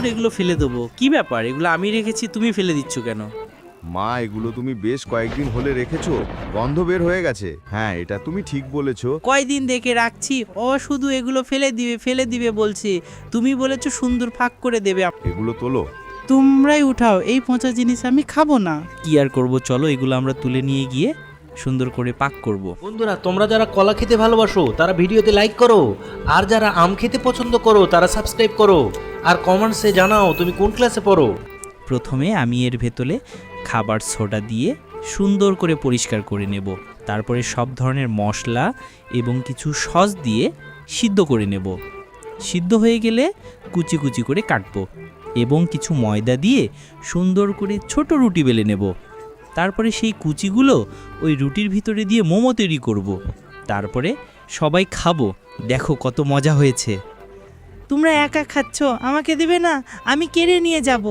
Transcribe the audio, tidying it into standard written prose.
ধুর এগুলো ফেলে দেবো, কি ব্যাপার, এগুলো আমি রেখেছি, তুমি ফেলে দিচ্ছ কেন? মা, এগুলো তুমি বেশ কয়েকদিন হলে রেখেছো, গন্ধ বের হয়ে গেছে। হ্যাঁ, এটা তুমি ঠিক বলেছো। কয়দিন দেখে রাখছি, ও শুধু এগুলো ফেলে দিবে বলছে। তুমি বলেছো সুন্দর ফাঁক করে দেবে। এগুলো তোলো। তোমরাই উঠাও, এই পচা জিনিস আমি খাবো না। কি আর করব, চলো এগুলো আমরা তুলে নিয়ে গিয়ে সুন্দর করে পাক করব। বন্ধুরা, তোমরা যারা কলা খেতে ভালোবাসো তারা ভিডিওতে লাইক করো, আর যারা আম খেতে পছন্দ করো তারা সাবস্ক্রাইব করো, আর কমেন্টসে জানাও তুমি কোন ক্লাসে পড়ো। প্রথমে আমি এর ভেতরে খাবার সোডা দিয়ে সুন্দর করে পরিষ্কার করে নেব। তারপরে সব ধরনের মশলা এবং কিছু সস দিয়ে সিদ্ধ করে নেব। সিদ্ধ হয়ে গেলে কুচি কুচি করে কাটবো এবং কিছু ময়দা দিয়ে সুন্দর করে ছোট রুটি বেলে নেব। তারপরে সেই কুচিগুলো ওই রুটির ভিতরে দিয়ে মোমো তৈরি করব। তারপরে সবাই খাবো, দেখো কত মজা হয়েছে। তোমরা একা খাচ্ছ, আমাকে দেবে না? আমি কেড়ে নিয়ে যাব।